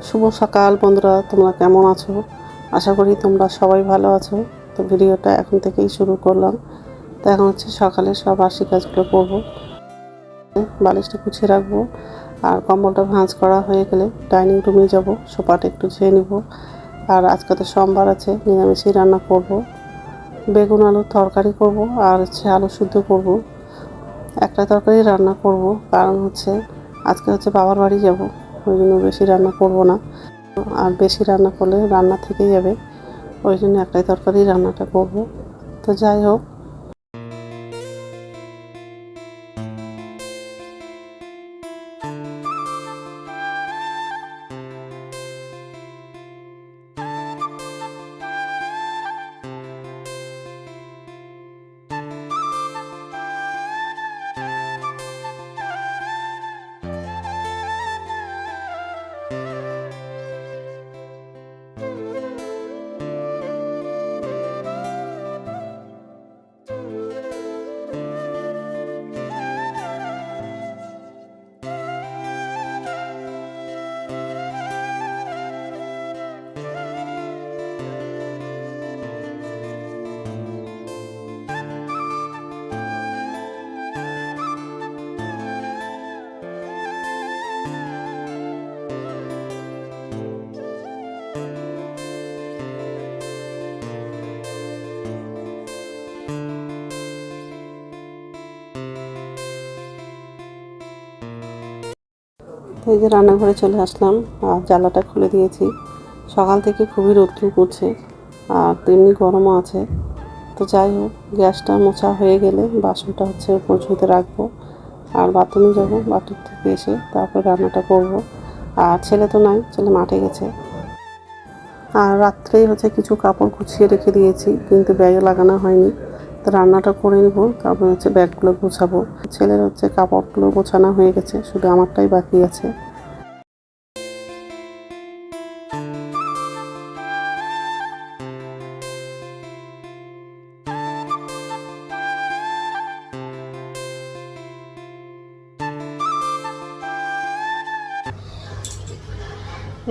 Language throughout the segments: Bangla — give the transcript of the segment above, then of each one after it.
শুভ সকাল বন্ধুরা, তোমরা কেমন আছো? আশা করি তোমরা সবাই ভালো আছো। তো ভিডিওটা এখন থেকেই শুরু করলাম। তো এখন হচ্ছে সকালে সব বাসি কাজগুলো করবো। বালিশটা গুছিয়ে রাখবো, আর কম্বলটা ভাঁজ করা হয়ে গেলে ডাইনিং রুমে যাব, সোফাটা একটু ঝেয়ে নিব। আর আজকে তো সোমবার আছে, নিরামিষই রান্না করব। বেগুন আলুর তরকারি করব, আর হচ্ছে আলু সিদ্ধ করব। একটা তরকারি রান্না করব, কারণ হচ্ছে আজকে হচ্ছে বাবার বাড়ি যাব, ওই জন্য বেশি রান্না করব না। আর বেশি রান্না করলে রান্না থেকেই যাবে, ওই জন্য একটাই তরকারি রান্নাটা করব। তো যাই হোক, এই যে রান্নাঘরে চলে আসলাম, আর জানলাটা খুলে দিয়েছি। সকাল থেকে খুবই রৌদ্র করছে, আর তেমনি গরমও আছে। তো যাই হোক, গ্যাসটা মোছা হয়ে গেলে বাসনটা হচ্ছে উপর ঝুঁতে রাখবো, আর বাথরুমে যাবো। বাথরুম থেকে এসে তারপর রান্নাটা করব। আর ছেলে তো নাই, ছেলে মাঠে গেছে। আর রাত্রেই হচ্ছে কিছু কাপড় গুছিয়ে রেখে দিয়েছি, কিন্তু ব্যাগে লাগানো হয়নি। তো রান্নাটা করে নিব, তারপর হচ্ছে ব্যাগগুলো গোছাবো। ছেলের হচ্ছে কাপড়গুলো গোছানো হয়ে গেছে, শুধু আমারটাই বাকি আছে।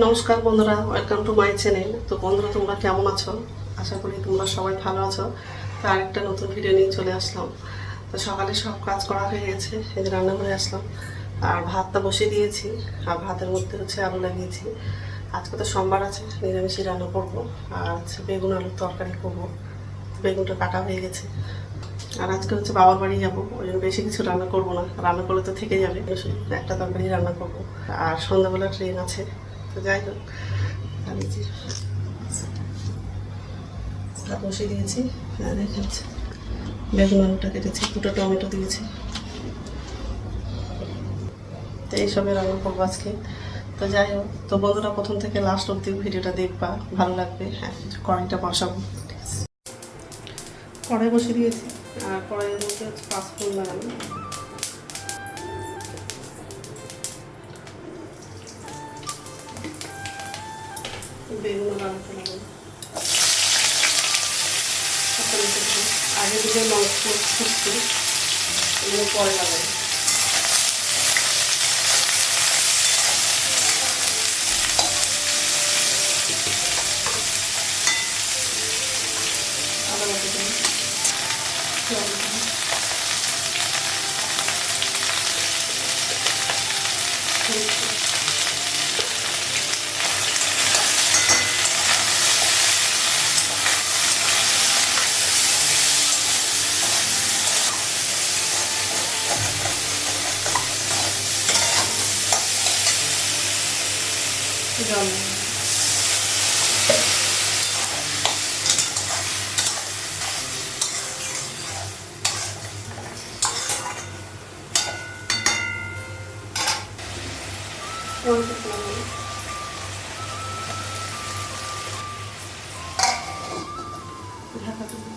নমস্কার বন্ধুরা, ওয়েলকাম টু মাই চ্যানেল। তো বন্ধুরা, তোমরা কেমন আছো? আশা করি তোমরা সবাই ভালো আছো। তো আরেকটা নতুন ভিডিও নিয়ে চলে আসলাম। তো সকালে সব কাজ করা হয়ে গেছে, এই যে রান্নাঘরে আসলাম। আর ভাতটা বসিয়ে দিয়েছি, আর ভাতের মধ্যে হচ্ছে আলু লাগিয়েছি। আজকে তো সোমবার আছে, নিরামিষই রান্না করবো। আর হচ্ছে বেগুন আলুর তরকারি করবো। বেগুনটা কাটা হয়ে গেছে। আর আজকে হচ্ছে বাবার বাড়ি যাবো, ওই জন্য বেশি কিছু রান্না করবো না। রান্না করলে তো থেকে যাবে, একটা তরকারি রান্না করবো। আর সন্ধ্যাবেলা ট্রেন আছে। তো যাই হোক, আমি যে ভাত বসিয়ে দিয়েছি, আর এখানে বেগুন আলুটা কেটেছি, দুটো টমেটো দিয়েছি। তো এইসবে রান্না করবো আজকে। তো যাই হোক, তো বন্ধুরা প্রথম থেকে লাস্ট অব্দি ভিডিওটা দেখবা, ভালো লাগবে। হ্যাঁ, কড়াইটা বসাবো। কড়াই বসিয়ে দিয়েছি, আর কড়াইয়ের মধ্যে হচ্ছে 5 ফোড়ন লাগানো। বেগুন আলুটা লাগানো। আগে দিকে মাংস ফুটছে, এগুলো পরে লাগাই। আদা বাটা দিই, জল ঢাকা দেবো।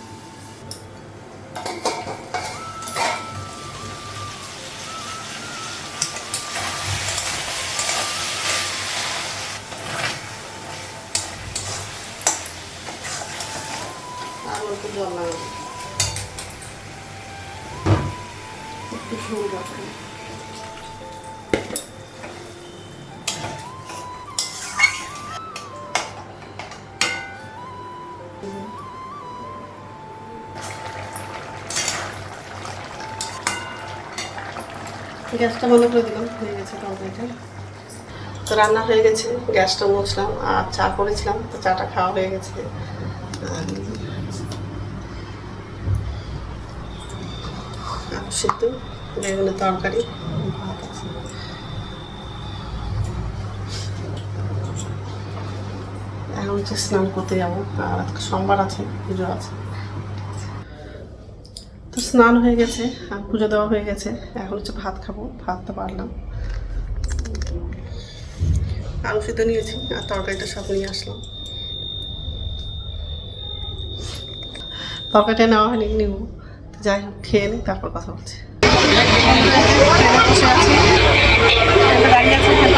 আর অল্প জল লাগাবো, একটু ঝোল রাখবো। গ্যাসটা বন্ধ করে দিলাম, হয়ে গেছে তরকারিটা। তো রান্না হয়ে গেছে, গ্যাসটা মুছলাম আর চা করেছিলাম, তো চাটা খাওয়া হয়ে গেছে। আলু সিদ্ধ, বেগুনের তরকারি, ভাত আছে। এখন হচ্ছে স্নান করতে যাবো, আর আজকে সোমবার আছে, পুজো আছে। তো স্নান হয়ে গেছে আর পুজো দেওয়া হয়ে গেছে, এখন হচ্ছে ভাত খাবো। ভাতটা পারলাম, আলু সিদ্ধ নিয়েছি আর তরকারিটা সব নিয়ে আসলাম। তরকারিটা নেওয়া হয়নি, নিব। যাই হোক, খেয়ে নিই, তারপর কথা বলছি। বসে আছি, দাঁড়িয়ে আছে।